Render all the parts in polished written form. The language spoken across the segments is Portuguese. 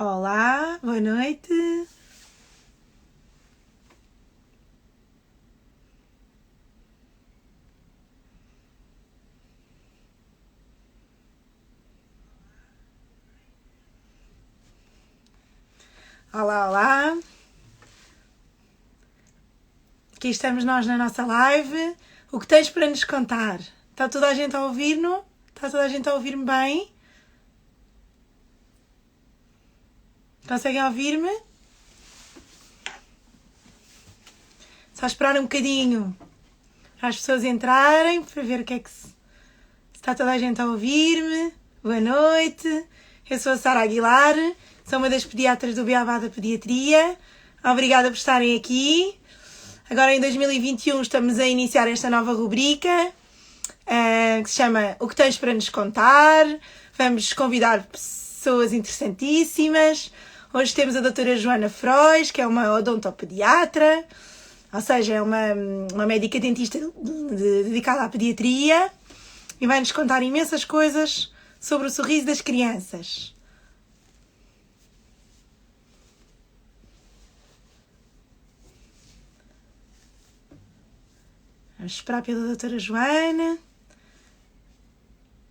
Olá, boa noite. Olá, olá. Aqui estamos nós na nossa live. O que tens para nos contar? Está toda a gente a ouvir-nos? Está toda a gente a ouvir-me bem? Conseguem ouvir-me? Só esperar um bocadinho para as pessoas entrarem, para ver o que é que se está toda a gente a ouvir-me. Boa noite. Eu sou a Sara Aguilar, sou uma das pediatras do Beabá da Pediatria. Obrigada por estarem aqui. Agora em 2021 estamos a iniciar esta nova rubrica que se chama O que tens para nos contar. Vamos convidar pessoas interessantíssimas. Hoje temos a doutora Joana Frois, que é uma odontopediatra, ou seja, é uma médica dentista dedicada à pediatria e vai-nos contar imensas coisas sobre o sorriso das crianças. Vamos esperar pela doutora Joana.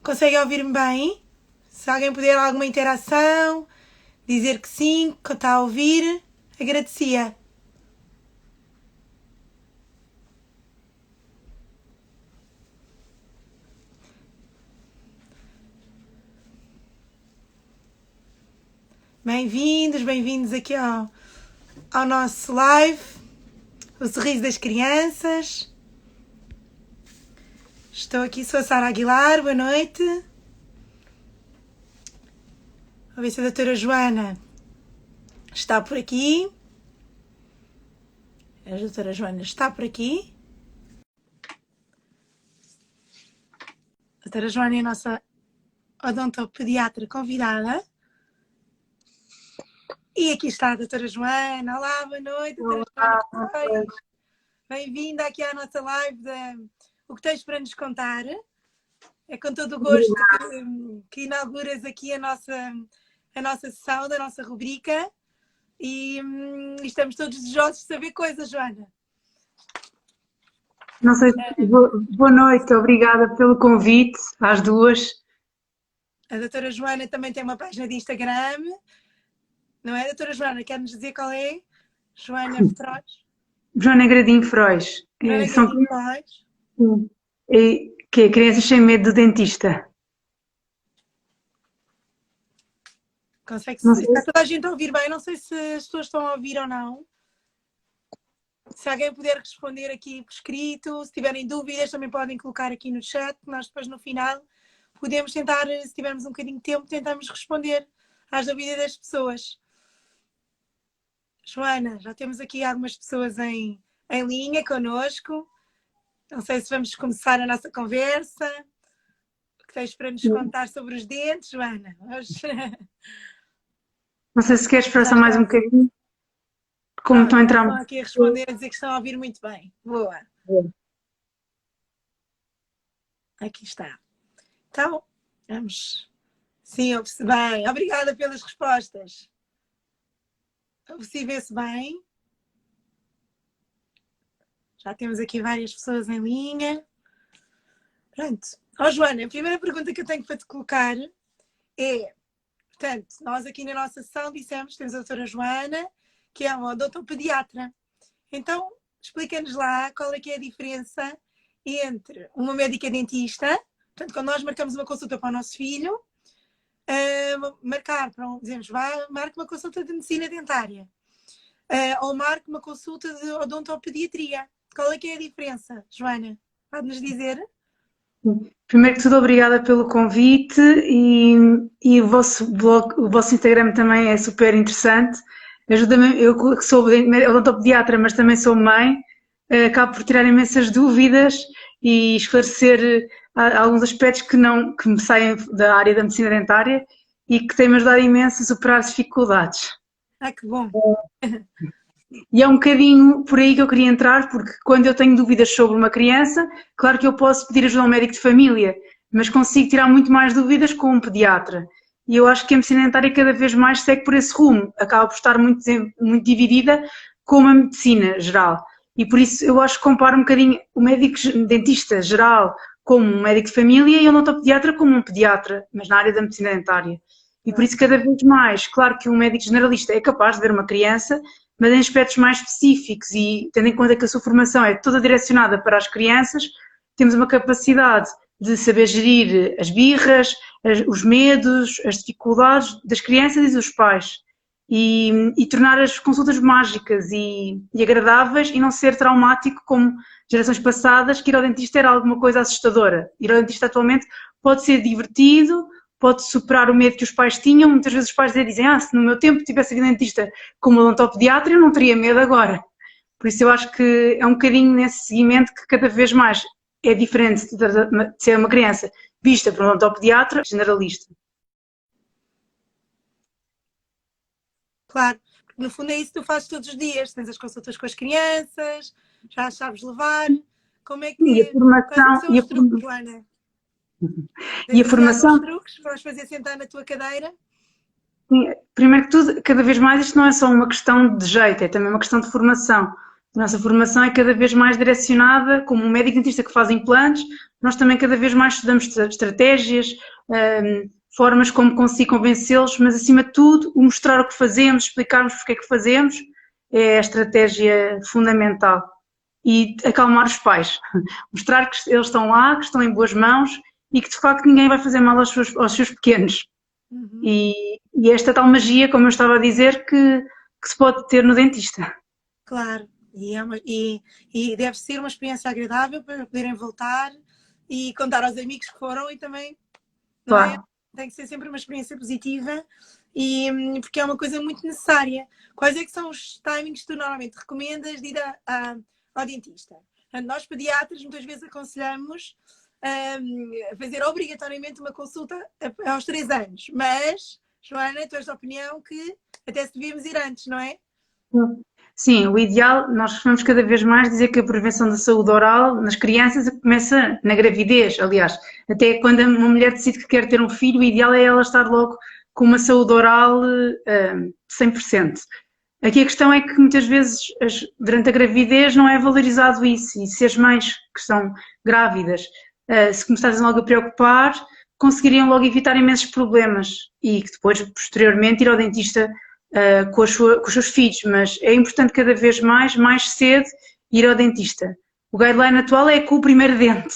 Consegue ouvir-me bem? Se alguém puder alguma interação, dizer que sim, que está a ouvir, agradecia. Bem-vindos aqui ao nosso live, o sorriso das crianças. Estou aqui, sou a Sara Aguilar, boa noite. Vou ver se a doutora Joana está por aqui. A doutora Joana está por aqui. A doutora Joana é a nossa odontopediatra convidada. E aqui está a doutora Joana. Olá, boa noite, doutora Joana. Bem-vinda aqui à nossa live O que tens para nos contar. É com todo o gosto que inauguras aqui a nossa sessão, da nossa rubrica. E estamos todos desejosos de saber coisas, Joana. Não sei, boa noite, obrigada pelo convite, às duas. A doutora Joana também tem uma página de Instagram. Não é, doutora Joana? Quer-nos dizer qual é? Joana Frois? Joana Gradinho Frois. Joana Frois. Que é Crianças Sem Medo do Dentista. Está toda a gente a ouvir bem? Não sei se as pessoas estão a ouvir ou não. Se alguém puder responder aqui por escrito, se tiverem dúvidas também podem colocar aqui no chat. Nós depois no final podemos tentar, se tivermos um bocadinho de tempo, tentamos responder às dúvidas das pessoas. Joana, já temos aqui algumas pessoas em linha connosco. Não sei se vamos começar a nossa conversa. O que tens para nos contar sobre os dentes, Joana? Não sei se queres esperar só mais um bocadinho. Como estão a entrar... Estão aqui a responder, a dizer que estão a ouvir muito bem. Boa. Aqui está. Então, vamos. Sim, ouve-se bem. Obrigada pelas respostas. Ouve-se e vê-se bem. Já temos aqui várias pessoas em linha. Pronto. Joana, a primeira pergunta que eu tenho para te colocar é, portanto, nós aqui na nossa sessão dissemos que temos a doutora Joana, que é uma odontopediatra. Então, explica-nos lá qual é que é a diferença entre uma médica dentista, portanto, quando nós marcamos uma consulta para o nosso filho, dizemos, marque uma consulta de medicina dentária, ou marque uma consulta de odontopediatria. Qual é que é a diferença, Joana? Pode-nos dizer? Primeiro que tudo, obrigada pelo convite e o vosso blog, o vosso Instagram também é super interessante. Ajuda-me, eu que sou odontopediatra, mas também sou mãe, acabo por tirar imensas dúvidas e esclarecer alguns aspectos que me saem da área da medicina dentária e que têm-me ajudado imenso a superar as dificuldades. Que bom! E é um bocadinho por aí que eu queria entrar, porque quando eu tenho dúvidas sobre uma criança, claro que eu posso pedir ajuda a um médico de família, mas consigo tirar muito mais dúvidas com um pediatra. e eu acho que a medicina dentária cada vez mais segue por esse rumo, acaba por estar muito dividida com a medicina geral. E por isso eu acho que comparo um bocadinho o médico dentista geral como um médico de família e o odontopediatra como um pediatra, mas na área da medicina dentária. E por isso cada vez mais, claro que um médico generalista é capaz de ver uma criança, mas em aspectos mais específicos e tendo em conta que a sua formação é toda direcionada para as crianças, temos uma capacidade de saber gerir as birras, os medos, as dificuldades das crianças e dos pais e tornar as consultas mágicas e agradáveis e não ser traumático como gerações passadas, que ir ao dentista era alguma coisa assustadora. Ir ao dentista atualmente pode ser divertido, pode superar o medo que os pais tinham. Muitas vezes os pais dizem, se no meu tempo tivesse ido ao dentista como odontopediatra eu não teria medo agora. Por isso eu acho que é um bocadinho nesse seguimento que cada vez mais é diferente de ser uma criança vista por um odontopediatra generalista. Claro, porque no fundo é isso que tu fazes todos os dias, tens as consultas com as crianças, já as sabes levar, como é que E a formação, quais são os truques, Joana? E a formação... Os truques para os fazer sentar na tua cadeira? Primeiro que tudo, cada vez mais isto não é só uma questão de jeito, é também uma questão de formação. A nossa formação é cada vez mais direcionada, como um médico dentista que faz implantes, nós também cada vez mais estudamos estratégias, formas como conseguir convencê-los, mas acima de tudo, o mostrar o que fazemos, explicarmos porque é que fazemos, é a estratégia fundamental. E acalmar os pais, mostrar que eles estão lá, que estão em boas mãos e que de facto ninguém vai fazer mal aos seus pequenos. Uhum. E esta tal magia, como eu estava a dizer, que se pode ter no dentista. Claro, e deve ser uma experiência agradável para poderem voltar e contar aos amigos que foram e também, não é? Tem que ser sempre uma experiência positiva e porque é uma coisa muito necessária. Quais é que são os timings que tu normalmente recomendas de ir ao dentista? Nós pediatras muitas vezes aconselhamos a fazer obrigatoriamente uma consulta aos 3 anos, mas, Joana, tu és da opinião que até se devíamos ir antes, não é? Sim, o ideal, nós vamos cada vez mais dizer que a prevenção da saúde oral nas crianças começa na gravidez, aliás, até quando uma mulher decide que quer ter um filho, o ideal é ela estar logo com uma saúde oral 100%. Aqui a questão é que muitas vezes durante a gravidez não é valorizado isso, e se as mães que estão grávidas se começassem logo a preocupar, conseguiriam logo evitar imensos problemas e que depois, posteriormente, ir ao dentista com os seus filhos, mas é importante cada vez mais cedo ir ao dentista. O guideline atual é com o primeiro dente,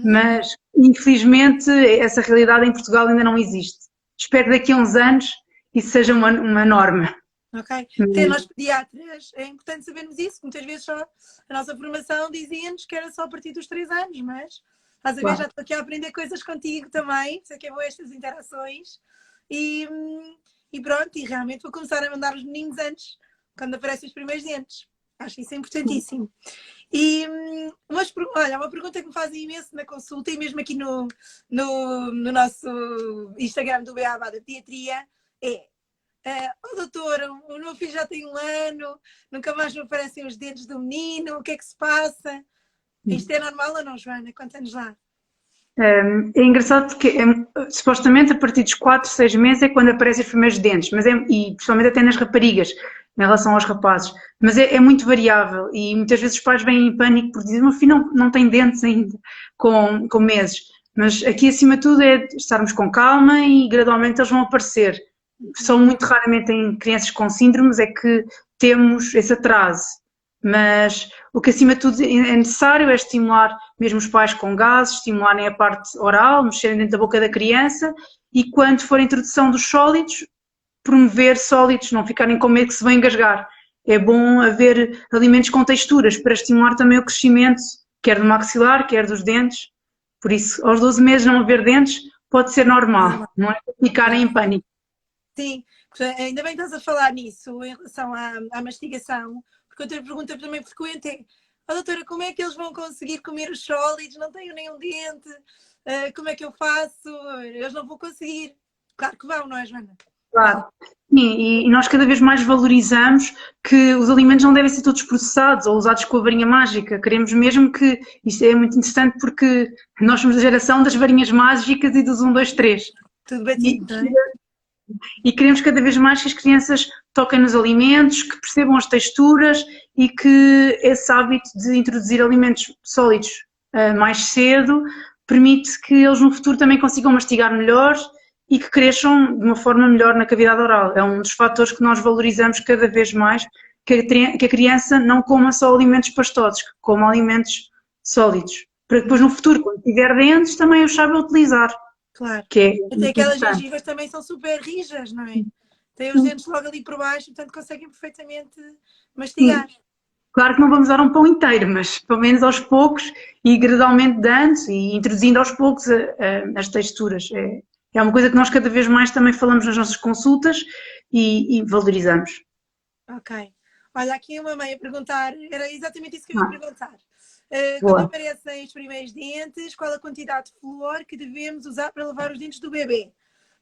mas infelizmente essa realidade em Portugal ainda não existe. Espero que daqui a uns anos isso seja uma norma. Ok. Até nós pediatras é importante sabermos isso, muitas vezes só a nossa formação dizia-nos que era só a partir dos 3 anos, mas estás a ver, já estou aqui a aprender coisas contigo também, sei que é boa estas interações e pronto, e realmente vou começar a mandar os meninos antes, quando aparecem os primeiros dentes. Acho isso importantíssimo. E olha, uma pergunta que me fazem imenso na consulta e mesmo aqui no nosso Instagram do Beabá da Pediatria é doutora, o meu filho já tem 1 ano, nunca mais me aparecem os dentes do menino, o que é que se passa? Isto é normal ou não, Joana? Conta-nos lá. É engraçado porque supostamente a partir dos 4, 6 meses é quando aparecem os primeiros dentes, mas e principalmente até nas raparigas, em relação aos rapazes, mas é muito variável e muitas vezes os pais vêm em pânico porque dizem, meu filho não tem dentes ainda com meses, mas aqui acima de tudo é estarmos com calma e gradualmente eles vão aparecer. Só muito raramente em crianças com síndromes é que temos esse atraso. Mas o que acima de tudo é necessário é estimular mesmo os pais com gases, estimularem a parte oral, mexerem dentro da boca da criança e quando for a introdução dos sólidos, promover sólidos, não ficarem com medo que se vão engasgar. É bom haver alimentos com texturas para estimular também o crescimento, quer do maxilar, quer dos dentes. Por isso, aos 12 meses não haver dentes pode ser normal, não é ficarem em pânico. Sim, ainda bem que estás a falar nisso em relação à mastigação. Outra pergunta também frequente é doutora, como é que eles vão conseguir comer os sólidos? Não tenho nenhum dente, como é que eu faço? Eles não vão conseguir. Claro que vão, não é, Joana? Claro. Sim, e nós cada vez mais valorizamos que os alimentos não devem ser todos processados ou usados com a varinha mágica. Queremos mesmo que, isto é muito interessante porque nós somos a geração das varinhas mágicas e dos 1, 2, 3. Tudo batido, não é? E queremos cada vez mais que as crianças toquem nos alimentos, que percebam as texturas e que esse hábito de introduzir alimentos sólidos mais cedo permite que eles no futuro também consigam mastigar melhor e que cresçam de uma forma melhor na cavidade oral. É um dos fatores que nós valorizamos cada vez mais, que a criança não coma só alimentos pastosos, que coma alimentos sólidos, para que depois no futuro, quando tiver dentes, também os saiba utilizar. Claro. Que é Até aquelas gengivas também são super rijas, não é? Têm os dentes logo ali por baixo, portanto conseguem perfeitamente mastigar. Claro que não vamos dar um pão inteiro, mas pelo menos aos poucos e gradualmente dando e introduzindo aos poucos as texturas. É uma coisa que nós cada vez mais também falamos nas nossas consultas e valorizamos. Ok. Olha, aqui uma mãe a perguntar, era exatamente isso que eu ia perguntar. Boa. Quando aparecem os primeiros dentes, qual a quantidade de flúor que devemos usar para lavar os dentes do bebê?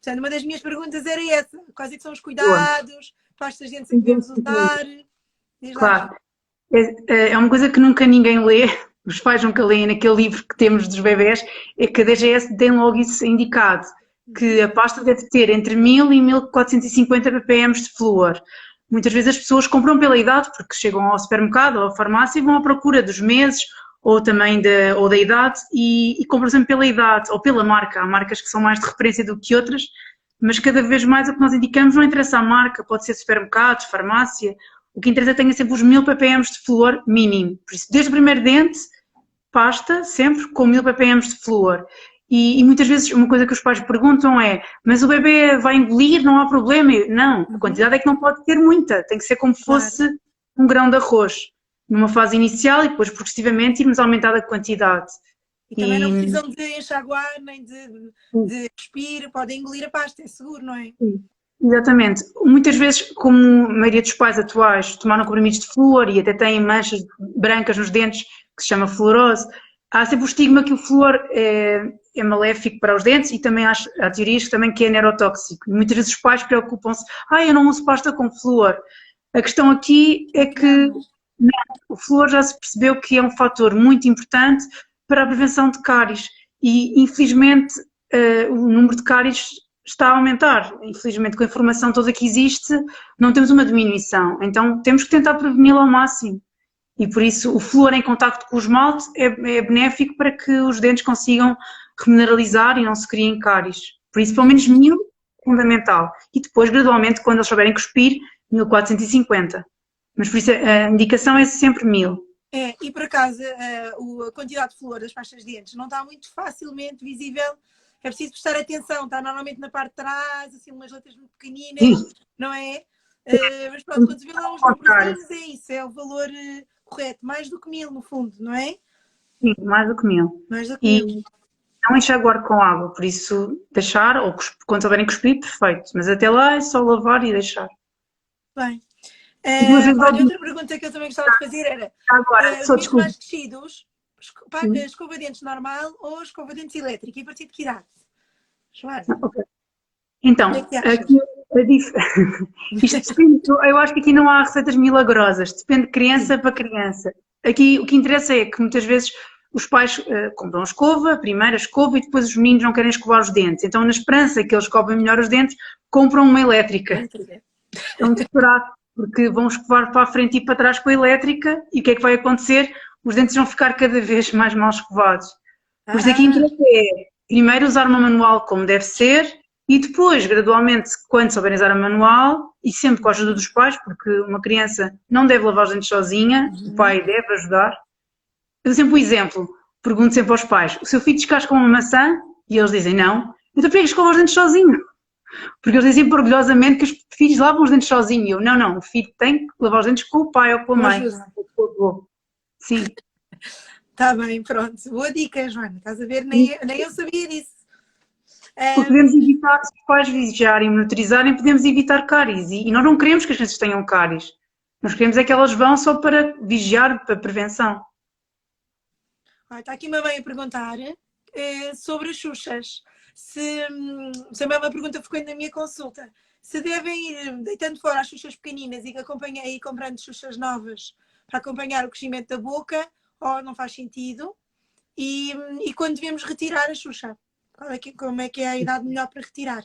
Portanto, uma das minhas perguntas era essa. Quais é que são os cuidados, pastas de dentes que devemos usar? Claro. É uma coisa que nunca ninguém lê, os pais nunca leem naquele livro que temos dos bebés, é que a DGS tem logo isso indicado, que a pasta deve ter entre 1000 e 1450 ppm de flúor. Muitas vezes as pessoas compram pela idade, porque chegam ao supermercado ou à farmácia e vão à procura dos meses ou também ou da idade e compram sempre pela idade ou pela marca. Há marcas que são mais de referência do que outras, mas cada vez mais o que nós indicamos não interessa a marca, pode ser supermercado, farmácia. O que interessa é que tenha sempre os 1000 ppm de flúor mínimo. Por isso, desde o primeiro dente, pasta sempre com 1000 ppm de flúor. E muitas vezes uma coisa que os pais perguntam é: mas o bebê vai engolir, não há problema? Não, a quantidade é que não pode ter muita, tem que ser como fosse um grão de arroz, numa fase inicial e depois progressivamente irmos aumentando a quantidade. E também não precisam de enxaguar nem de cuspir, podem engolir a pasta, é seguro, não é? Sim. Exatamente. Muitas vezes, como a maioria dos pais atuais tomaram comprimidos de flúor e até têm manchas brancas nos dentes, que se chama fluorose, há sempre o estigma que o flúor é maléfico para os dentes e também há teorias também que é neurotóxico. E muitas vezes os pais preocupam-se: eu não uso pasta com flúor. A questão aqui é que o flúor já se percebeu que é um fator muito importante para a prevenção de cáries e, infelizmente, o número de cáries está a aumentar. Infelizmente, com a informação toda que existe, não temos uma diminuição. Então, temos que tentar preveni-la ao máximo. E, por isso, o flúor em contacto com o esmalte é benéfico para que os dentes consigam remineralizar e não se criem cáries. Por isso, pelo menos 1000 é fundamental. E depois, gradualmente, quando eles souberem cuspir, 1450. Mas, por isso, a indicação é sempre 1000. E por acaso, a quantidade de flúor das pastas de dentes não está muito facilmente visível. É preciso prestar atenção, está normalmente na parte de trás, assim, umas letras muito pequeninas, não é? Mas pronto, quando se vê lá uns números, é isso, é o valor correto, mais do que 1000 no fundo, não é? Sim, mais do que 1000. Mais do que 1000. Não enxaguar com água, por isso deixar, ou quando souberem cuspir, perfeito. Mas até lá é só lavar e deixar. Bem. Olha, outra pergunta que eu também gostava de fazer era: os mais crescidos, escova dentes normal ou escova dentes elétrica? E a partir de que idade? Joana? Okay. Então, aqui, isto depende, eu acho que aqui não há receitas milagrosas, depende de criança para criança. Aqui o que interessa é que muitas vezes os pais compram escova, a primeira escova, e depois os meninos não querem escovar os dentes. Então, na esperança que eles escovem melhor os dentes, compram uma elétrica. É muito esperado, porque vão escovar para a frente e para trás com a elétrica, e o que é que vai acontecer? Os dentes vão ficar cada vez mais mal escovados. Por isso aqui interessa é primeiro usar uma manual como deve ser, e depois, gradualmente, quando souberem usar a manual, e sempre com a ajuda dos pais, porque uma criança não deve lavar os dentes sozinha, o pai deve ajudar. Eu dou sempre um exemplo, pergunto sempre aos pais: o seu filho descasca uma maçã? E eles dizem não. Então por que escova os dentes sozinho? Porque eles dizem orgulhosamente que os filhos lavam os dentes sozinhos. Eu, não, o filho tem que lavar os dentes com o pai ou com a mãe. Sim. Está bem, pronto. Boa dica, Joana. Estás a ver? Nem eu sabia disso. Podemos evitar, se os pais vigiarem e monitorizarem, podemos evitar cáries. E nós não queremos que as crianças tenham cáries. Nós queremos é que elas vão só para vigiar, para prevenção. Está aqui uma mãe a perguntar sobre as xuxas. Também é uma pergunta frequente na minha consulta. Se devem ir deitando fora as xuxas pequeninas e comprando xuxas novas para acompanhar o crescimento da boca, ou não faz sentido? E quando devemos retirar a xuxa? Como é que é a idade melhor para retirar?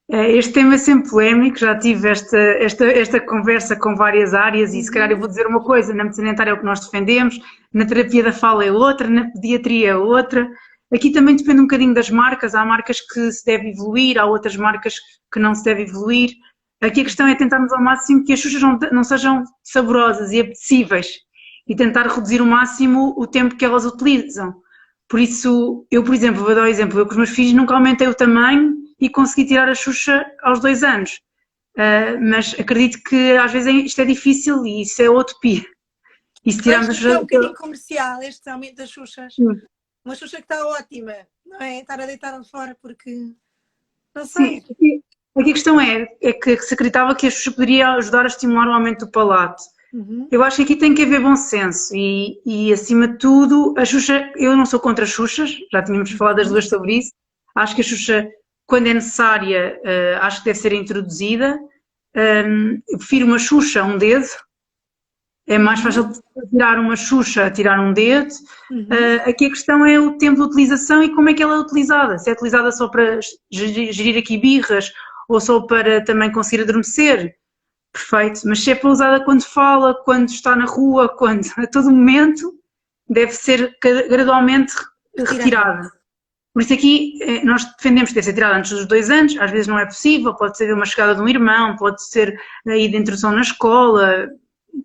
Este tema é sempre polémico, já tive esta conversa com várias áreas e se calhar eu vou dizer uma coisa, na medicina dentária é o que nós defendemos, na terapia da fala é outra, na pediatria é outra. Aqui também depende um bocadinho das marcas, há marcas que se deve evoluir, há outras marcas que não se deve evoluir. Aqui a questão é tentarmos ao máximo que as xuxas não sejam saborosas e apetecíveis e tentar reduzir ao máximo o tempo que elas utilizam. Por isso, eu, por exemplo, vou dar um exemplo, eu com os meus filhos nunca aumentei o tamanho e consegui tirar a Xuxa aos 2 anos. Mas acredito que às vezes isto é difícil e isso é utopia. E se tirarmos a Xuxa... É um bocadinho Xuxa... comercial este aumento das Xuxas. Uma Xuxa que está ótima, não é? Estar a deitar de fora porque... Não sei. Sim, aqui a questão é que se acreditava que a Xuxa poderia ajudar a estimular o aumento do palato. Eu acho que aqui tem que haver bom senso e acima de tudo, a Xuxa, eu não sou contra as Xuxas, já tínhamos falado as duas sobre isso, acho que a Xuxa, quando é necessária, acho que deve ser introduzida. Eu prefiro uma Xuxa a um dedo, é mais fácil tirar uma Xuxa a tirar um dedo. Aqui a questão é o tempo de utilização e como é que ela é utilizada, se é utilizada só para gerir aqui birras ou só para também conseguir adormecer. Perfeito, mas se é para usada quando fala, quando está na rua, quando a todo momento, deve ser gradualmente retirada. Por isso aqui nós defendemos que deve ser tirada antes dos 2 anos, às vezes não é possível, pode ser uma chegada de um irmão, pode ser aí de introdução na escola,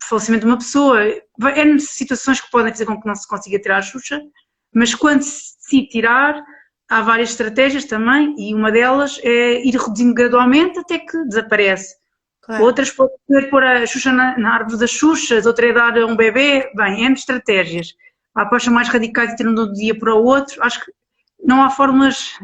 falecimento de uma pessoa, é situações que podem fazer com que não se consiga tirar a Xuxa, mas quando se tirar, há várias estratégias também e uma delas é ir reduzindo gradualmente até que desaparece. Claro. Outras podem ser pôr a Xuxa na árvore das Xuxas, outra é dar a um bebê, bem, N estratégias. Há apostas mais radicais e tiram de um dia para o outro, acho que não há fórmulas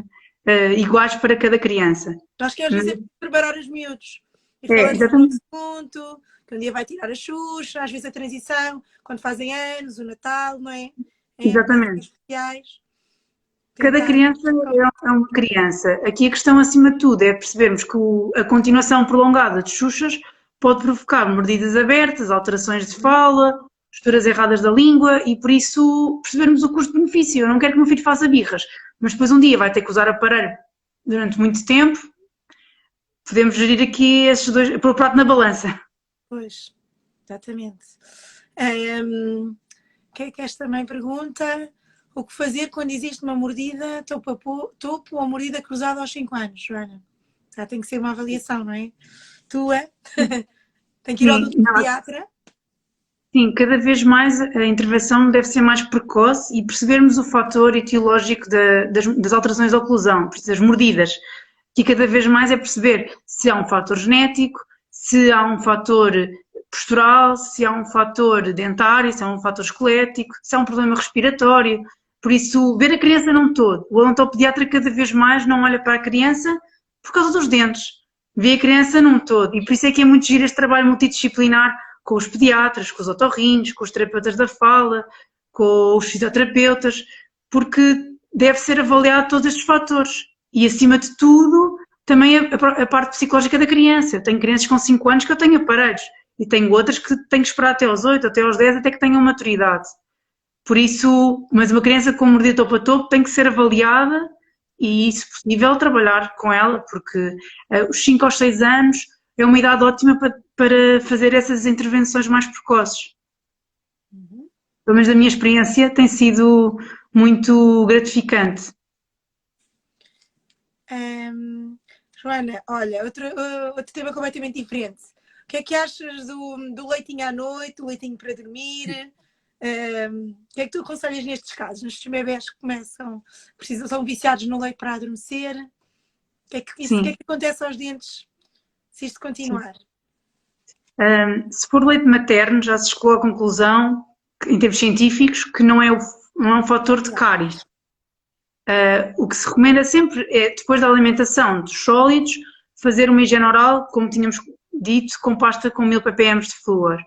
iguais para cada criança. Acho que às vezes é preparar os miúdos. E falar exatamente. Assunto, que um dia vai tirar a Xuxa, às vezes a transição, quando fazem anos, o Natal, não é? Exatamente. Especiais. Cada criança é uma criança. Aqui a questão, acima de tudo, é percebermos que a continuação prolongada de Xuxas pode provocar mordidas abertas, alterações de fala, posturas erradas da língua e, por isso, percebermos o custo-benefício. Eu não quero que o meu filho faça birras, mas depois um dia vai ter que usar aparelho durante muito tempo. Podemos gerir aqui esses dois, pôr o prato na balança. Pois, exatamente. Queres também pergunta... O que fazer quando existe uma mordida topo ou mordida cruzada aos 5 anos, Joana? Já tem que ser uma avaliação, não é? Tua? Tem que ir ao pediatra? Sim, cada vez mais a intervenção deve ser mais precoce e percebermos o fator etiológico das alterações da oclusão, das mordidas. E cada vez mais é perceber se há um fator genético, se há um fator postural, se há um fator dentário, se há um fator esquelético, se há um problema respiratório. Por isso, ver a criança num todo. O odontopediatra cada vez mais não olha para a criança por causa dos dentes. Vê a criança num todo. E por isso é que é muito giro este trabalho multidisciplinar com os pediatras, com os otorrinos, com os terapeutas da fala, com os fisioterapeutas, porque deve ser avaliado todos estes fatores. E, acima de tudo, também a parte psicológica da criança. Eu tenho crianças com 5 anos que eu tenho aparelhos. E tenho outras que tenho que esperar até aos 8, até aos 10, até que tenham maturidade. Por isso, mas uma criança com mordida topo a topo tem que ser avaliada e, se possível, trabalhar com ela, porque os 5 aos 6 anos é uma idade ótima para fazer essas intervenções mais precoces. Pelo menos da minha experiência tem sido muito gratificante. Joana, olha, outro tema completamente diferente. O que é que achas do leitinho à noite, do leitinho para dormir? O que é que tu aconselhas nestes casos? Nestes bebés que são viciados no leite para adormecer? O que é que acontece aos dentes se isto continuar? Se for leite materno, já se chegou à conclusão, em termos científicos, que não é um fator de cáries. O que se recomenda sempre é, depois da alimentação dos sólidos, fazer uma higiene oral, como tínhamos dito, com pasta com 1000 ppm de flúor.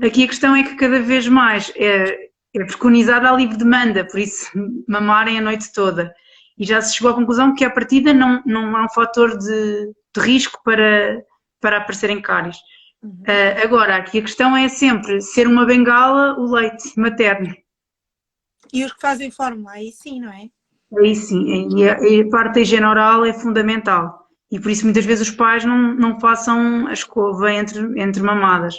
Aqui a questão é que cada vez mais é preconizada a livre demanda, por isso mamarem a noite toda. E já se chegou à conclusão que a partida não é um fator de risco para aparecerem cáries. Agora, aqui a questão é sempre ser uma bengala o leite materno. E os que fazem fórmula, aí sim, não é? Aí sim, e a parte da higiene oral é fundamental. E por isso muitas vezes os pais não passam a escova entre mamadas.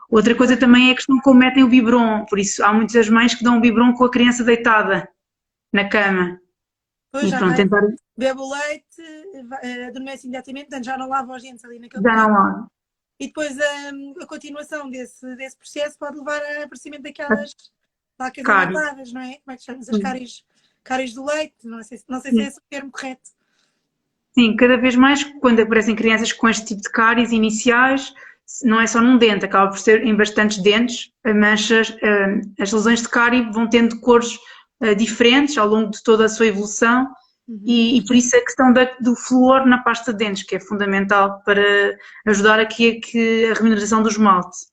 Outra coisa também é a questão de como metem o biberon, por isso há muitas mães que dão o biberon com a criança deitada na cama. Pois E já pronto, vai, tentar bebe o leite, adormece imediatamente, portanto já não lava os dentes ali naquele já momento. não há. E depois a continuação desse processo pode levar a aparecimento daquelas placas Cárie. amentadas, não é? Como é que chamamos? As cáries do leite, não sei se é esse o termo correto. Sim, cada vez mais quando aparecem crianças com este tipo de cáries iniciais, não é só num dente, acaba por ser em bastantes dentes, manchas, as lesões de cárie vão tendo cores diferentes ao longo de toda a sua evolução e por isso a questão do flúor na pasta de dentes, que é fundamental para ajudar aqui a remuneração do esmalte.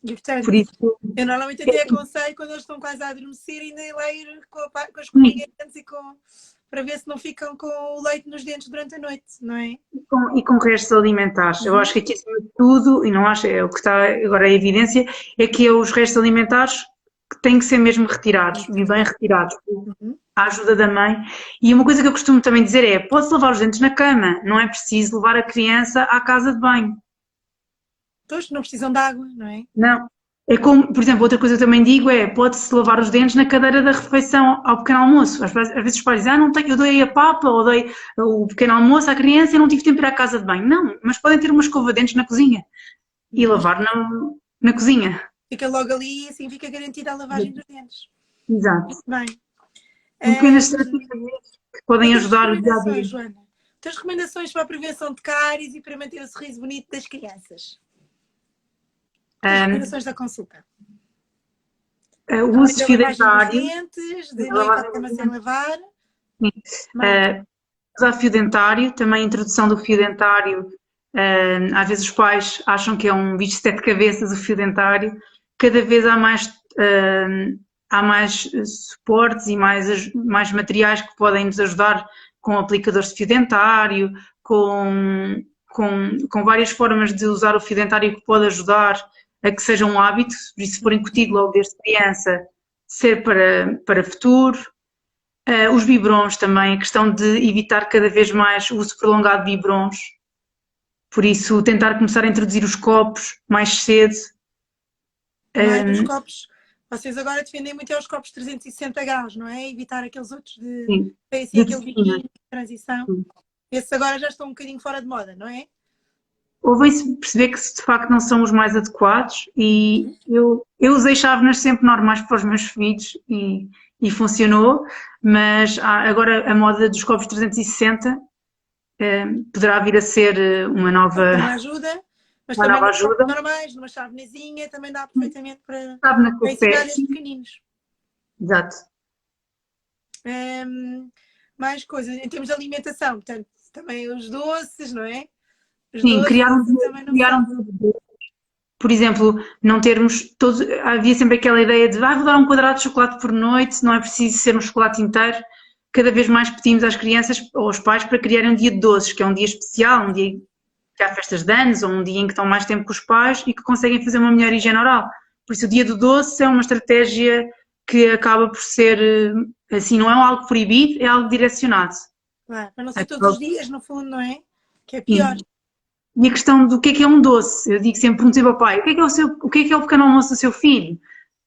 E portanto, Por isso, eu normalmente até aconselho quando eles estão quase a adormecer ainda ler com as cominhas e para ver se não ficam com o leite nos dentes durante a noite, não é? E com restos alimentares. Eu acho que aqui, acima de tudo, e não acho, é o que está agora a evidência, é que os restos alimentares que têm que ser mesmo retirados, e bem retirados, à ajuda da mãe. E uma coisa que eu costumo também dizer é, pode-se lavar os dentes na cama, não é preciso levar a criança à casa de banho. Todos não precisam de água, não é? Não. É como, por exemplo, outra coisa que eu também digo é, pode-se lavar os dentes na cadeira da refeição ao pequeno almoço. Às vezes os pais dizem, não tenho, eu dei a papa ou dei o pequeno almoço à criança e não tive tempo para ir à casa de banho. Não, mas podem ter uma escova de dentes na cozinha e lavar na cozinha. Fica logo ali e assim fica garantida a lavagem dos dentes. Exato. Muito bem. Pequenas estratégias que podem ajudar o dia a dia. Joana, tens recomendações para a prevenção de cáries e para manter o sorriso bonito das crianças? As recomendações da consulta. O uso de fio dentário. De não ir para a cama sem lavar. Usar fio dentário, também a introdução do fio dentário. Às vezes os pais acham que é um bicho de 7 cabeças o fio dentário. Cada vez há mais suportes e mais materiais que podem nos ajudar com aplicadores de fio dentário, com várias formas de usar o fio dentário que pode ajudar a que seja um hábito, e se for incutido logo desde criança, ser para futuro. Os biberons também, a questão de evitar cada vez mais o uso prolongado de biberons, por isso tentar começar a introduzir os copos mais cedo. Os copos, vocês agora defendem muito os copos 360 graus, não é? Evitar aqueles outros de assim, aquele biquinho de transição. Esses agora já estão um bocadinho fora de moda, não é? Ouvem-se perceber que de facto não são os mais adequados e eu usei chávenas sempre normais para os meus filhos e funcionou, mas agora a moda dos copos 360 poderá vir a ser uma nova ajuda, mas também nos copos normais, numa chavenazinha, também dá perfeitamente para ensinar estes pequeninos. Exato. Mais coisas, em termos de alimentação, portanto, também os doces, não é? Sim, criaram por exemplo, não termos todos, havia sempre aquela ideia de vou dar um quadrado de chocolate por noite, não é preciso ser um chocolate inteiro. Cada vez mais pedimos às crianças ou aos pais para criarem um dia de doces, que é um dia especial, um dia que há festas de anos ou um dia em que estão mais tempo com os pais e que conseguem fazer uma melhor higiene oral. Por isso o dia do doce é uma estratégia que acaba por ser, assim, não é algo proibido, é algo direcionado. Claro, para não ser todos os dias, no fundo, não é? Que é pior. E a questão do que é um doce, eu digo sempre, perguntei ao pai, o que é o pequeno almoço do seu filho?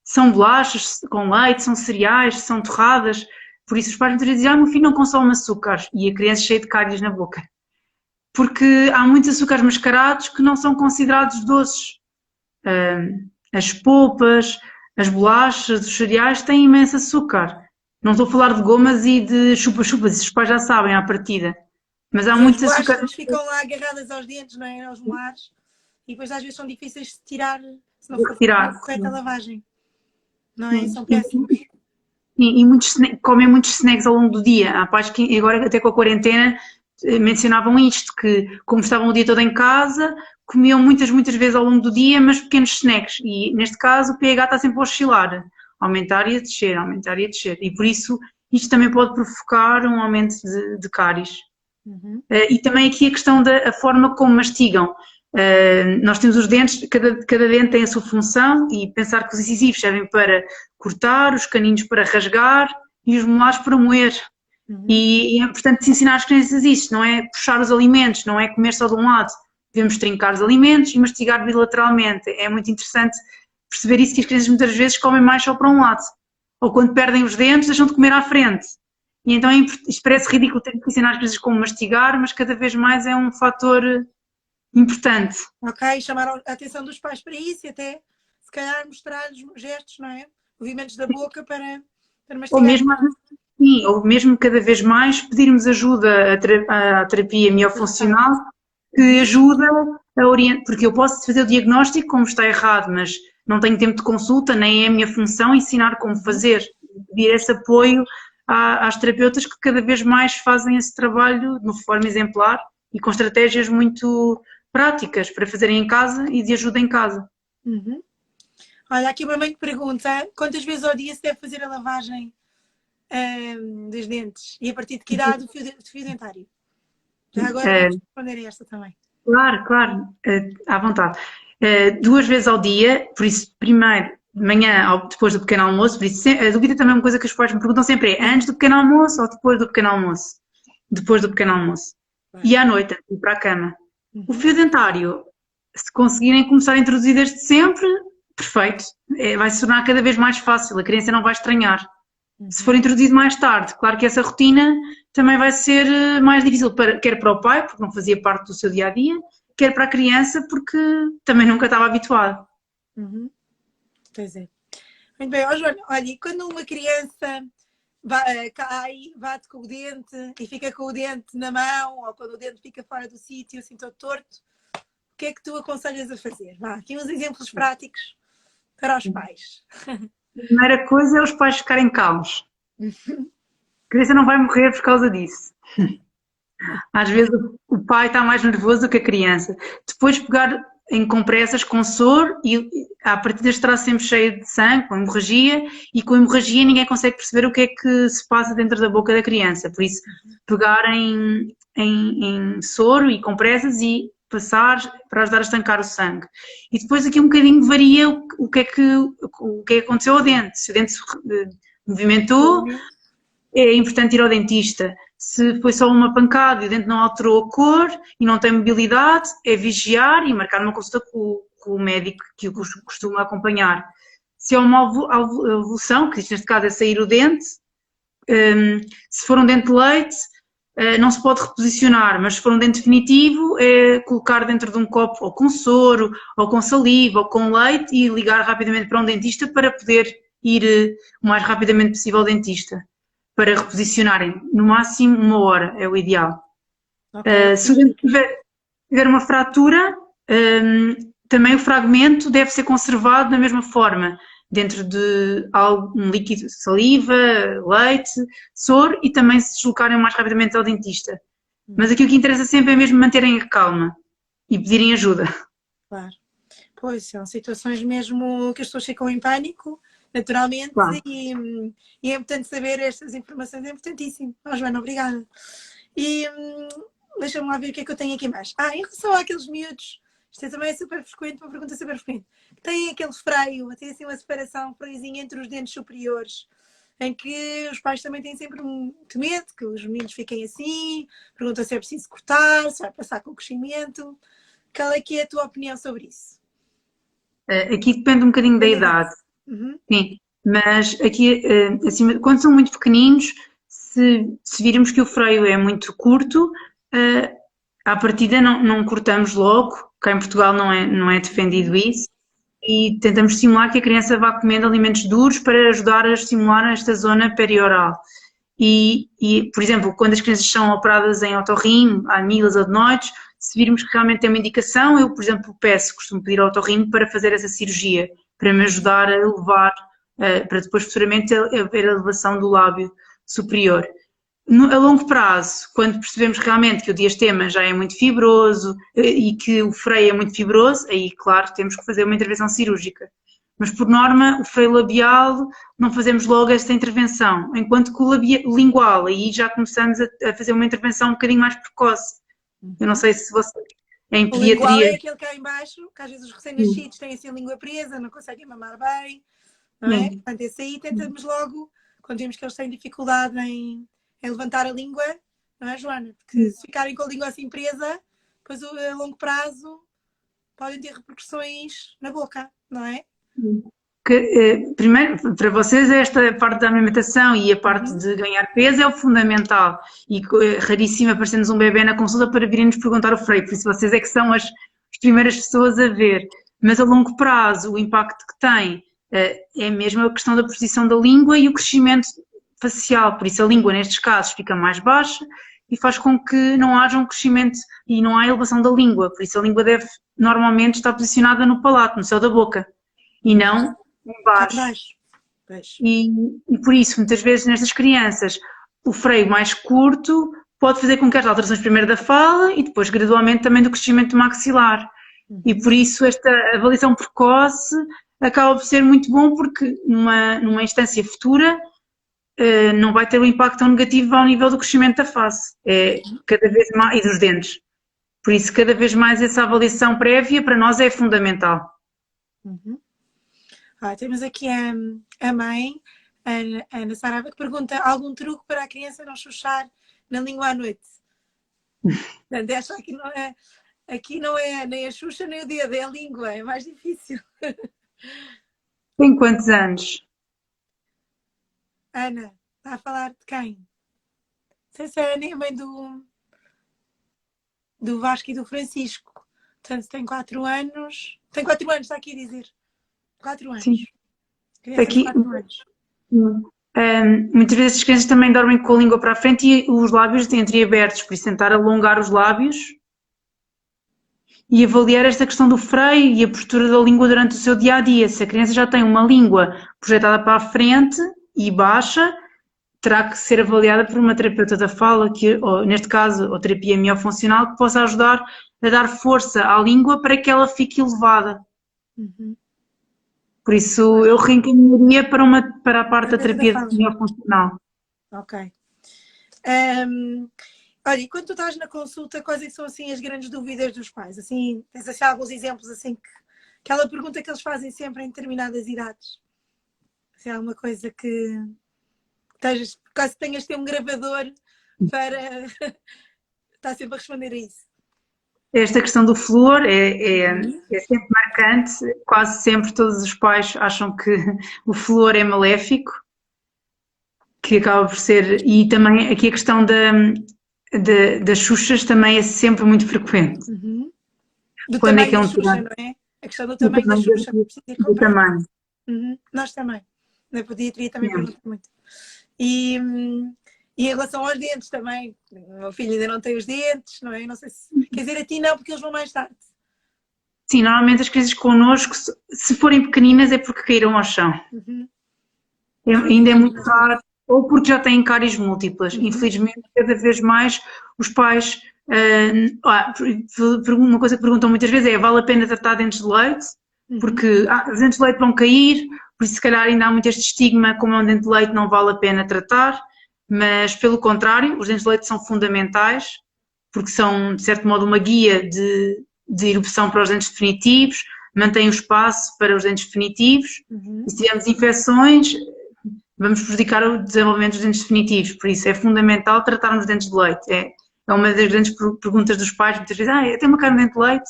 São bolachas com leite, são cereais, são torradas? Por isso os pais muitas vezes dizem, meu filho não consome açúcar, e a criança cheia de cáries na boca. Porque há muitos açúcares mascarados que não são considerados doces. As polpas, as bolachas, os cereais têm imenso açúcar. Não estou a falar de gomas e de chupa-chupas, isso os pais já sabem à partida. Mas há muitos açúcares. As ficam lá agarradas aos dentes, não é? Aos molares. E depois às vezes são difíceis de tirar se não for correta a lavagem. Não é? São péssimos. E comem muitos snacks ao longo do dia. Há pais que agora até com a quarentena mencionavam isto, que como estavam o dia todo em casa, comiam muitas vezes ao longo do dia, mas pequenos snacks. E neste caso o pH está sempre a oscilar. Aumentar e a descer, aumentar e a descer. E por isso isto também pode provocar um aumento de cáries. E também aqui a questão da forma como mastigam. Nós temos os dentes, cada dente tem a sua função e pensar que os incisivos servem para cortar, os caninos para rasgar e os molares para moer. E é importante ensinar às crianças isso, não é puxar os alimentos, não é comer só de um lado. Devemos trincar os alimentos e mastigar bilateralmente. É muito interessante perceber isso, que as crianças muitas vezes comem mais só para um lado. Ou quando perdem os dentes, deixam de comer à frente. E então isto parece ridículo ter que ensinar as crianças como mastigar, mas cada vez mais é um fator importante. Ok, chamar a atenção dos pais para isso e até, se calhar, mostrar-lhes gestos, não é? Movimentos da boca para Ou mastigar. mesmo, sim, ou mesmo cada vez mais pedirmos ajuda à terapia miofuncional, que ajuda a orientar, porque eu posso fazer o diagnóstico como está errado, mas não tenho tempo de consulta, nem é a minha função ensinar como fazer, pedir esse apoio às terapeutas que cada vez mais fazem esse trabalho de uma forma exemplar e com estratégias muito práticas para fazerem em casa e de ajuda em casa. Olha, aqui uma mãe que pergunta quantas vezes ao dia se deve fazer a lavagem dos dentes e a partir de que idade o fio dentário? Já agora vamos responder a esta também. Claro, à vontade. 2 vezes ao dia, por isso, primeiro, de manhã ou depois do pequeno almoço, por isso, a dúvida também é uma coisa que os pais me perguntam sempre é antes do pequeno almoço ou depois do pequeno almoço? Depois do pequeno almoço. E à noite, antes de ir para a cama. O fio dentário, se conseguirem começar a introduzir desde sempre, perfeito. Vai se tornar cada vez mais fácil, a criança não vai estranhar. Se for introduzido mais tarde, claro que essa rotina também vai ser mais difícil, quer para o pai, porque não fazia parte do seu dia-a-dia, quer para a criança, porque também nunca estava habituado. Pois é. Muito bem, Joana, olha, e quando uma criança cai, bate com o dente e fica com o dente na mão, ou quando o dente fica fora do sítio, assim todo torto, o que é que tu aconselhas a fazer? Vá, aqui uns exemplos práticos para os pais. A primeira coisa é os pais ficarem calmos. A criança não vai morrer por causa disso. Às vezes o pai está mais nervoso do que a criança. Depois pegar em compressas com soro e a partida estará sempre cheia de sangue, com hemorragia, e com hemorragia ninguém consegue perceber o que é que se passa dentro da boca da criança. Por isso, pegar em soro e compressas e passar para ajudar a estancar o sangue. E depois aqui um bocadinho varia o que é que aconteceu ao dente. Se o dente se movimentou, é importante ir ao dentista. Se foi só uma pancada e o dente não alterou a cor e não tem mobilidade, é vigiar e marcar uma consulta com o médico que o costuma acompanhar. Se é uma evolução, que neste caso é sair o dente, se for um dente de leite, não se pode reposicionar, mas se for um dente definitivo, é colocar dentro de um copo ou com soro, ou com saliva, ou com leite e ligar rapidamente para um dentista para poder ir o mais rapidamente possível ao dentista. Para reposicionarem, no máximo 1 hora é o ideal. Okay. Se o dente tiver uma fratura, também o fragmento deve ser conservado da mesma forma, dentro de um líquido, saliva, leite, soro, e também se deslocarem mais rapidamente ao dentista. Mas aqui o que interessa sempre é mesmo manterem a calma e pedirem ajuda. Claro. Pois, são situações mesmo que as pessoas ficam em pânico, naturalmente, claro. E é importante saber estas informações, é importantíssimo. Joana, obrigada. E deixa-me lá ver o que é que eu tenho aqui mais. Em relação àqueles miúdos, isto também é super frequente, uma pergunta super frequente, que têm aquele freio, tem assim uma separação, um freiozinho entre os dentes superiores, em que os pais também têm sempre muito medo que os meninos fiquem assim, perguntam se é preciso cortar, se vai passar com o crescimento. Qual é que é a tua opinião sobre isso? Aqui depende um bocadinho da idade. Sim, mas aqui, assim, quando são muito pequeninos, se virmos que o freio é muito curto, à partida não cortamos logo, cá em Portugal não é defendido isso, e tentamos estimular que a criança vá comendo alimentos duros para ajudar a estimular esta zona perioral. E, por exemplo, quando as crianças são operadas em otorrino, amilas, adenoides, se virmos que realmente tem uma indicação, eu, por exemplo, costumo pedir ao otorrino para fazer essa cirurgia, para me ajudar a elevar, para depois futuramente haver a elevação do lábio superior. A longo prazo, quando percebemos realmente que o diastema já é muito fibroso e que o freio é muito fibroso, aí, claro, temos que fazer uma intervenção cirúrgica. Mas, por norma, o freio labial não fazemos logo esta intervenção, enquanto que o lingual, aí já começamos a fazer uma intervenção um bocadinho mais precoce. Eu não sei se você... Em pediatria... O lingual é aquele cá em baixo, que às vezes os recém-nascidos têm assim a língua presa, não conseguem mamar bem, não é? Portanto, esse aí tentamos logo, quando vemos que eles têm dificuldade em é levantar a língua, não é, Joana? Porque se ficarem com a língua assim presa, depois a longo prazo podem ter repercussões na boca, não é? Primeiro, para vocês, esta parte da alimentação e a parte de ganhar peso é o fundamental. E raríssimo aparecer-nos um bebê na consulta para virem-nos perguntar o freio, por isso vocês é que são as primeiras pessoas a ver. Mas a longo prazo, o impacto que tem é mesmo a questão da posição da língua e o crescimento facial. Por isso, a língua, nestes casos, fica mais baixa e faz com que não haja um crescimento e não há elevação da língua. Por isso, a língua deve normalmente estar posicionada no palato, no céu da boca, e não baixo. E por isso, muitas vezes nestas crianças, o freio mais curto pode fazer com que as alterações primeiro da fala e depois gradualmente também do crescimento maxilar. E por isso esta avaliação precoce acaba por ser muito bom porque numa instância futura não vai ter um impacto tão negativo ao nível do crescimento da face. É cada vez mais, e dos dentes. Por isso, cada vez mais essa avaliação prévia para nós é fundamental. Temos aqui a mãe, a Ana Saraiva, que pergunta: algum truque para a criança não chuchar na língua à noite? Portanto, esta aqui não é nem a xuxa nem o dedo, é a língua, é mais difícil. Tem quantos anos? Ana, está a falar de quem? Não sei se a Ana é a mãe do Vasco e do Francisco. Portanto, tem 4 anos. Tem 4 anos, está aqui a dizer. 4 anos. Sim. Aqui, 4 anos. Muitas vezes as crianças também dormem com a língua para a frente e os lábios entreabertos, por isso tentar alongar os lábios e avaliar esta questão do freio e a postura da língua durante o seu dia a dia. Se a criança já tem uma língua projetada para a frente e baixa, terá que ser avaliada por uma terapeuta da fala, ou, neste caso, a terapia miofuncional, que possa ajudar a dar força à língua para que ela fique elevada. Por isso, eu reencaminharia para a parte da terapia miofuncional. Ok. Olha, e quando tu estás na consulta, quais é que são assim as grandes dúvidas dos pais? Assim, tens assim, alguns exemplos assim aquela pergunta que eles fazem sempre em determinadas idades? Se há alguma coisa que quase tenhas de ter um gravador para estar sempre a responder a isso. Esta questão do flúor é sempre marcante, quase sempre todos os pais acham que o flúor é maléfico, que acaba por ser, e também aqui a questão das xuxas também é sempre muito frequente. Do Quando tamanho da xuxa, não é? A questão do tamanho da xuxa. Do tamanho. Nós também. Na pediatria também pergunto muito. E em relação aos dentes também, o meu filho ainda não tem os dentes, não é? Não sei se... Quer dizer, a ti não, porque eles vão mais tarde. Sim, normalmente as crianças connosco, se forem pequeninas é porque caíram ao chão. Ainda é muito raro, ou porque já têm cáries múltiplas. Infelizmente, cada vez mais os pais... uma coisa que perguntam muitas vezes é: vale a pena tratar dentes de leite? Porque os dentes de leite vão cair, por isso se calhar ainda há muito este estigma, como é um dente de leite não vale a pena tratar. Mas, pelo contrário, os dentes de leite são fundamentais, porque são, de certo modo, uma guia de erupção para os dentes definitivos, mantém o espaço para os dentes definitivos, e se tivermos infecções, vamos prejudicar o desenvolvimento dos dentes definitivos, por isso é fundamental tratarmos os dentes de leite. É uma das grandes perguntas dos pais, muitas vezes: eu tenho uma cara de dente de leite?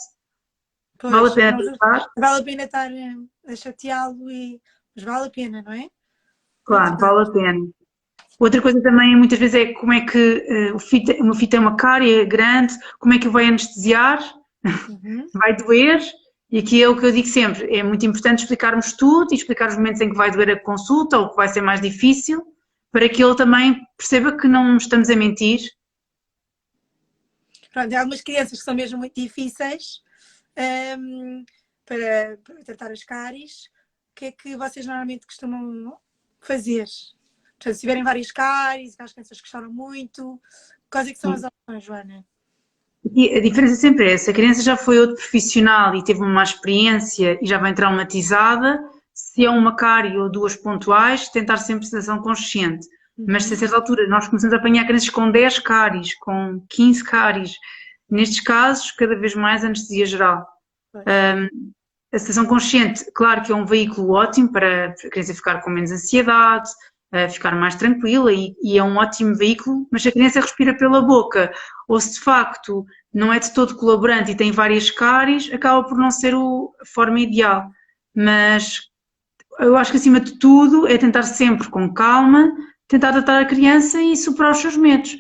Pois, vale a pena tratar? Vale a pena estar a chateá-lo, mas vale a pena, não é? Claro, vale a pena. Outra coisa também, muitas vezes, é como é que uma fita é uma cárie grande, como é que o vai anestesiar, vai doer, e aqui é o que eu digo sempre: é muito importante explicarmos tudo e explicar os momentos em que vai doer a consulta ou que vai ser mais difícil, para que ele também perceba que não estamos a mentir. Pronto, há algumas crianças que são mesmo muito difíceis para tratar as cáries. O que é que vocês normalmente costumam fazer? Portanto, se tiverem várias cáries, as crianças que choram muito, quais é que são as opções, Joana? E a diferença sempre é: se a criança já foi outro profissional e teve uma má experiência e já vem traumatizada, se é uma cárie ou 2 pontuais, tentar sempre sedação consciente. Mas se a certa altura nós começamos a apanhar crianças com 10 cáries, com 15 cáries, nestes casos, cada vez mais anestesia geral. A sedação consciente, claro que é um veículo ótimo para a criança ficar com menos ansiedade, ficar mais tranquila e é um ótimo veículo, mas se a criança respira pela boca ou se de facto não é de todo colaborante e tem várias cáries, acaba por não ser a forma ideal. Mas eu acho que acima de tudo é tentar sempre com calma, tentar tratar a criança e superar os seus medos.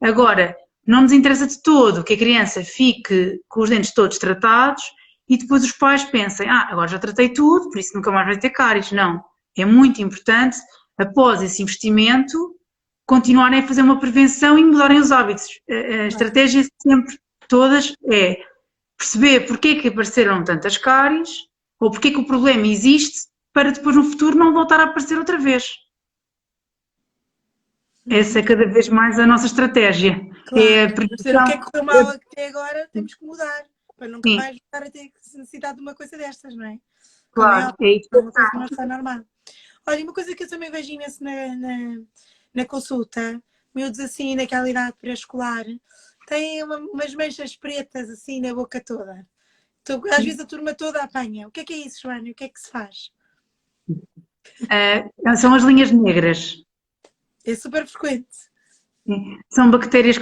Agora, não nos interessa de todo que a criança fique com os dentes todos tratados e depois os pais pensem, agora já tratei tudo, por isso nunca mais vai ter cáries. Não. É muito importante, após esse investimento, continuarem a fazer uma prevenção e mudarem os hábitos. A estratégia sempre, todas, é perceber porque é que apareceram tantas cáries ou porque é que o problema existe para depois no futuro não voltar a aparecer outra vez. Essa é cada vez mais a nossa estratégia. Claro, é perceber o que é que correu mal até agora, temos que mudar, para nunca mais voltar a ter necessidade de uma coisa destas, não é? Claro, é isso. É uma coisa que não está normal. Olha, uma coisa que eu também vejo imenso na consulta, miúdos assim, naquela idade pré-escolar, têm umas manchas pretas assim na boca toda. Então, às vezes a turma toda apanha. O que é isso, Joana? O que é que se faz? São as linhas negras. É super frequente. São bactérias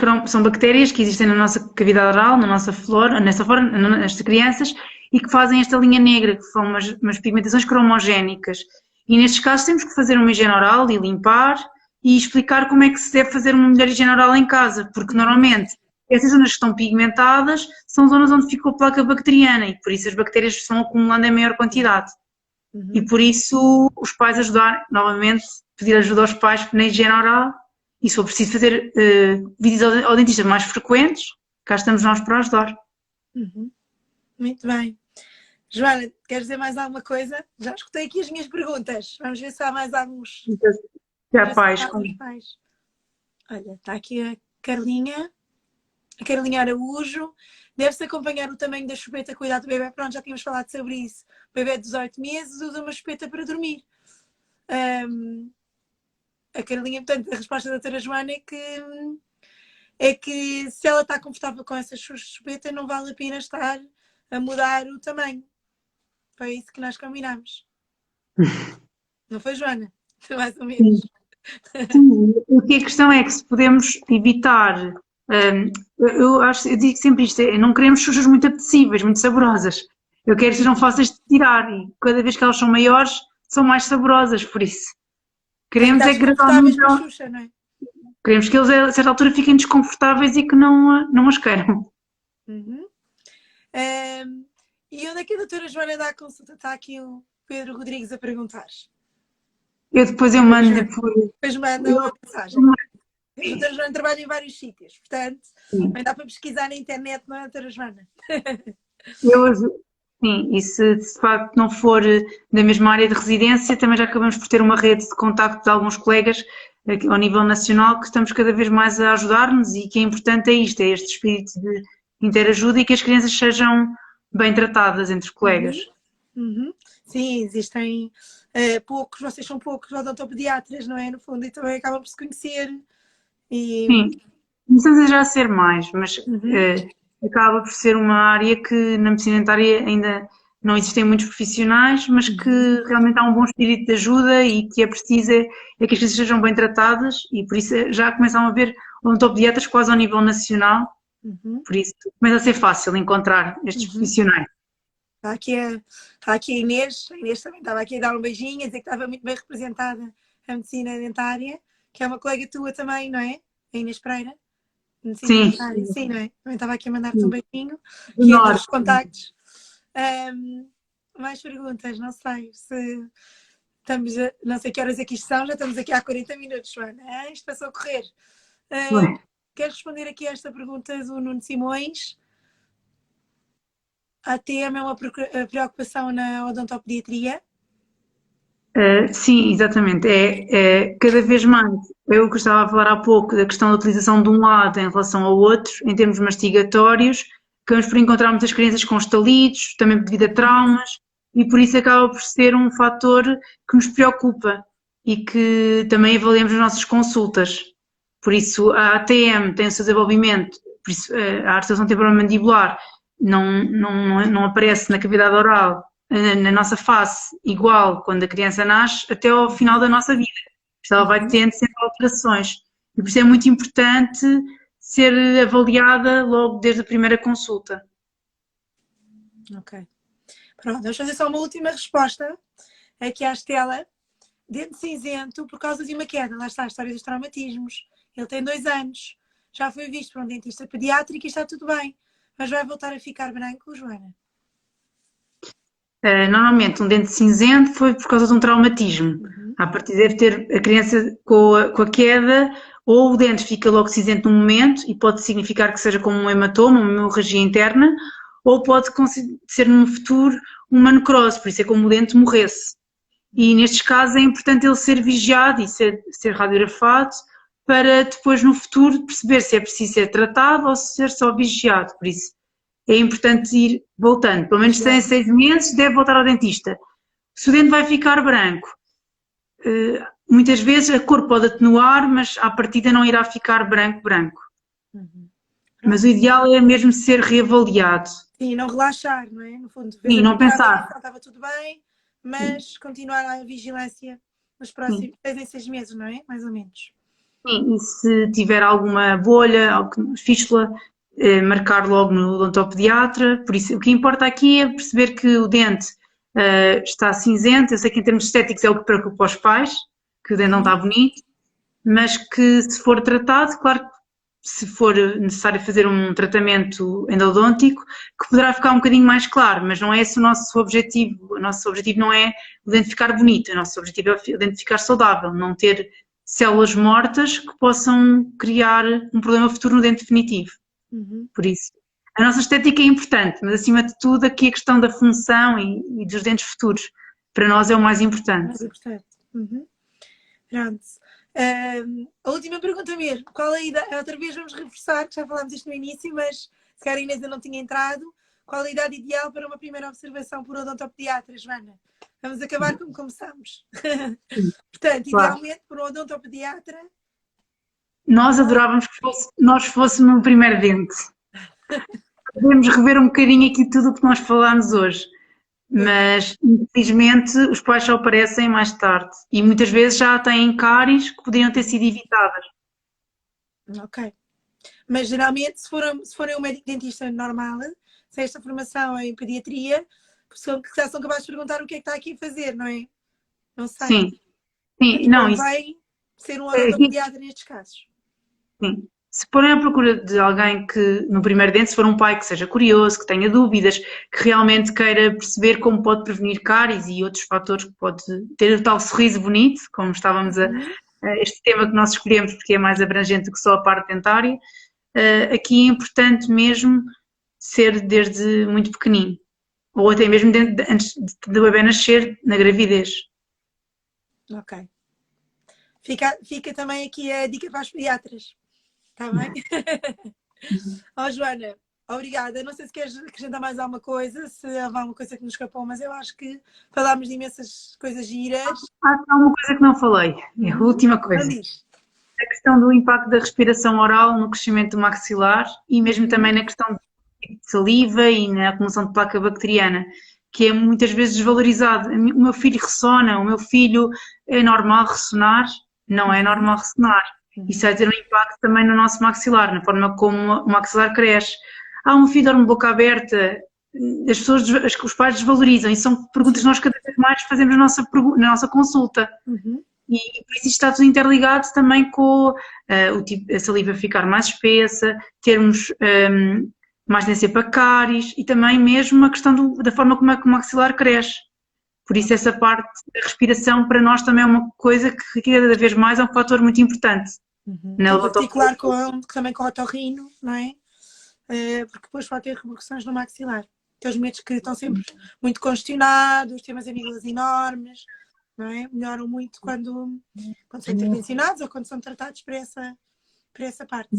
que existem na nossa cavidade oral, na nossa flora, nas crianças, e que fazem esta linha negra, que são umas pigmentações cromogénicas. E nestes casos temos que fazer uma higiene oral e limpar e explicar como é que se deve fazer uma melhor higiene oral em casa, porque normalmente essas zonas que estão pigmentadas são zonas onde ficou placa bacteriana e por isso as bactérias estão acumulando em maior quantidade. E por isso os pais ajudar, novamente, pedir ajuda aos pais na higiene oral e se for preciso fazer visitas ao dentista mais frequentes, cá estamos nós para ajudar. Muito bem. Joana, queres dizer mais alguma coisa? Já escutei aqui as minhas perguntas. Vamos ver se há mais alguns. Já pais. Olha, está aqui a Carlinha. A Carlinha Araújo. Deve-se acompanhar o tamanho da chupeta, cuidado do bebê. Pronto, já tínhamos falado sobre isso. O bebê de 18 meses usa uma chupeta para dormir. A Carlinha, portanto, a resposta da doutora Joana é que se ela está confortável com essa chupeta, não vale a pena estar a mudar o tamanho. Foi isso que nós combinámos. Não foi, Joana? Mais ou menos. Sim. Aqui a questão é que se podemos evitar, eu digo sempre isto, não queremos sujas muito apetecíveis, muito saborosas. Eu quero que sejam fáceis de tirar e cada vez que elas são maiores, são mais saborosas, por isso. Queremos é que gradualmente queremos que eles a certa altura fiquem desconfortáveis e que não as queiram. E onde é que a doutora Joana dá a consulta? Está aqui o Pedro Rodrigues a perguntar. Depois eu mando-lhe por... Depois manda uma mensagem. A doutora Joana trabalha em vários sítios, portanto, também dá para pesquisar na internet, não é, doutora Joana? Sim, e se de facto não for da mesma área de residência, também já acabamos por ter uma rede de contacto de alguns colegas ao nível nacional que estamos cada vez mais a ajudar-nos e que é importante é isto, é este espírito de interajuda e que as crianças sejam bem tratadas entre colegas. Sim, existem poucos, vocês são poucos odontopediatras, não é? No fundo, e também acabam por se conhecer. Sim, começamos já a ser mais, mas acaba por ser uma área que na medicina dentária ainda não existem muitos profissionais, mas que realmente há um bom espírito de ajuda e que é preciso é que as crianças sejam bem tratadas e por isso já começam a haver odontopediatras quase ao nível nacional, por isso começa a ser fácil encontrar estes profissionais. Está aqui a Inês também estava aqui a dar um beijinho, a dizer que estava muito bem representada a medicina dentária, que é uma colega tua também, não é? A Inês Pereira. Sim. Sim, não é? Também estava aqui a mandar-te um beijinho. Que é dos contactos. Mais perguntas? Não sei se estamos não sei que horas aqui são, já estamos aqui há 40 minutos, Joana. Isto passou a correr. Queres responder aqui a esta pergunta do Nuno Simões? A ATM é uma preocupação na odontopediatria? Sim, exatamente. Cada vez mais, eu que estava a falar há pouco da questão da utilização de um lado em relação ao outro, em termos mastigatórios, acabamos por encontrar muitas crianças com estalidos, também devido a traumas, e por isso acaba por ser um fator que nos preocupa e que também avaliamos nas nossas consultas. Por isso a ATM tem o seu desenvolvimento, por isso a articulação temporomandibular não aparece na cavidade oral, na nossa face, igual quando a criança nasce, até ao final da nossa vida. isso ela vai tendo sempre alterações. E por isso é muito importante ser avaliada logo desde a primeira consulta. Ok. Pronto, vamos fazer só uma última resposta aqui à Estela. Dente cinzento por causa de uma queda. Lá está a história dos traumatismos. Ele tem 2 anos. Já foi visto por um dentista pediátrico e está tudo bem. Mas vai voltar a ficar branco, Joana? Normalmente um dente cinzento foi por causa de um traumatismo. A partir deve ter a criança com a queda, ou o dente fica logo cinzento no momento e pode significar que seja como um hematoma, uma hemorragia interna, ou pode ser no futuro uma necrose, por isso é como o dente morresse. E nestes casos é importante ele ser vigiado e ser radiografado para depois no futuro perceber se é preciso ser tratado ou se ser só vigiado, por isso é importante ir voltando, pelo menos em 6 meses deve voltar ao dentista. Se o dente vai ficar branco, muitas vezes a cor pode atenuar, mas à partida não irá ficar branco. Mas o ideal é mesmo ser reavaliado. Sim, não relaxar, não é? No fundo, sim, não pensar. Estava tudo bem, mas continuar a vigilância nos próximos 6 em 6 meses, não é? Mais ou menos. Sim, e se tiver alguma bolha, fístula, marcar logo no odontopediatra. Por isso, o que importa aqui é perceber que o dente está cinzento. Eu sei que em termos estéticos é o que preocupa os pais, que o dente não está bonito, mas que se for tratado, claro que se for necessário fazer um tratamento endodôntico, que poderá ficar um bocadinho mais claro, mas não é esse o nosso objetivo. O nosso objetivo não é o dente ficar bonito, o nosso objetivo é o dente ficar saudável, não ter células mortas que possam criar um problema futuro no dente definitivo. Por isso, a nossa estética é importante, mas acima de tudo aqui a questão da função e dos dentes futuros, para nós é o mais importante. Mais importante. Pronto. A última pergunta mesmo, qual é a idade? Outra vez vamos reforçar, que já falámos isto no início, mas se calhar a Inês ainda não tinha entrado. Qual a idade ideal para uma primeira observação por odontopediatra, Joana? Vamos acabar como começamos. Portanto, idealmente por um odontopediatra. Nós adorávamos que nós fôssemos no primeiro dente. Podemos rever um bocadinho aqui tudo o que nós falámos hoje. Mas, infelizmente, os pais só aparecem mais tarde e muitas vezes já têm cáries que poderiam ter sido evitadas. Ok. Mas, geralmente, se forem um médico dentista normal, sem esta formação em pediatria, são capazes de perguntar o que é que está aqui a fazer, não é? Não sei. Sim. Não, isso vai ser um odontopediatra nestes casos. Sim. Se forem à procura de alguém que, no primeiro dente, se for um pai que seja curioso, que tenha dúvidas, que realmente queira perceber como pode prevenir cáries e outros fatores que pode ter o tal sorriso bonito, como estávamos este tema que nós escolhemos porque é mais abrangente do que só a parte dentária, aqui é importante mesmo ser desde muito pequenino, ou até mesmo antes do bebê nascer, na gravidez. Ok. Fica também aqui a dica para os pediatras. Está bem? Joana, obrigada. Não sei se queres acrescentar mais alguma coisa, se há alguma coisa que nos escapou, mas eu acho que falámos de imensas coisas giras. Acho que há uma coisa que não falei, é a última coisa. A questão do impacto da respiração oral no crescimento do maxilar e mesmo também na questão de saliva e na acumulação de placa bacteriana, que é muitas vezes desvalorizado. O meu filho ressona, o meu filho é normal ressonar, não é normal ressonar. Isso vai ter um impacto também no nosso maxilar, na forma como o maxilar cresce. Um filho dorme de boca aberta, os pais desvalorizam, e são perguntas que nós cada vez mais fazemos na nossa consulta. E por isso isto está tudo interligado também com a saliva ficar mais espessa, termos mais tendência para cáries e também mesmo a questão da forma como o maxilar cresce. Por isso essa parte da respiração para nós também é uma coisa que cada vez mais é um fator muito importante. Em particular também com o otorrino, não é? Porque depois pode ter repercussões no maxilar. Aqueles medos que estão sempre muito congestionados, têm umas amígdalas enormes, não é? Melhoram muito quando são intervencionados ou quando são tratados para essa parte.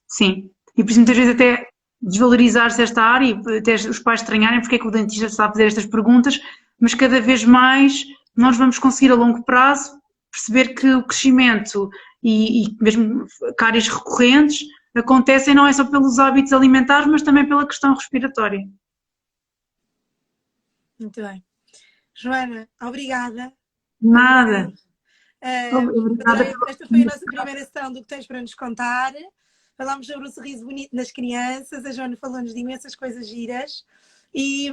Sim. E por isso muitas vezes até desvalorizar-se esta área e até os pais estranharem porque é que o dentista está a fazer estas perguntas, mas cada vez mais nós vamos conseguir a longo prazo perceber que o crescimento e mesmo cáries recorrentes acontecem não é só pelos hábitos alimentares, mas também pela questão respiratória. Muito bem. Joana, obrigada. Nada. Obrigada Esta foi a nossa primeira sessão do que tens para nos contar. Falámos sobre o sorriso bonito nas crianças, a Joana falou-nos de imensas coisas giras. E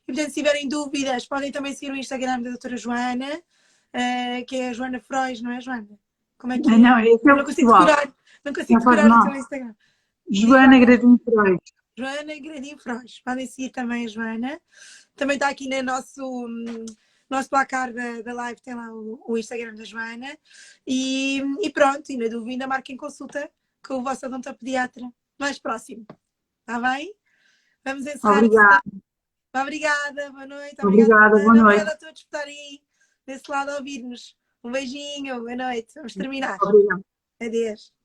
portanto, se tiverem dúvidas, podem também seguir o Instagram da doutora Joana, que é a Joana Frois, não é, Joana? Como é que é? Não, esse é Não o consigo pessoal. decorar, não consigo Não faz decorar o teu mal. Instagram. Joana Gradinho Freud. Joana Gradinho Frois. Podem seguir também a Joana. Também está aqui no nosso placar da live, tem lá o Instagram da Joana. E pronto, e na dúvida, marquem consulta com o vosso odontopediatra mais próximo. Está bem? Vamos encerrar. Obrigada. Obrigada, boa noite. Obrigada, boa noite. Obrigada a todos por estarem desse lado a ouvir-nos. Um beijinho, boa noite. Vamos terminar. Obrigada. Adeus.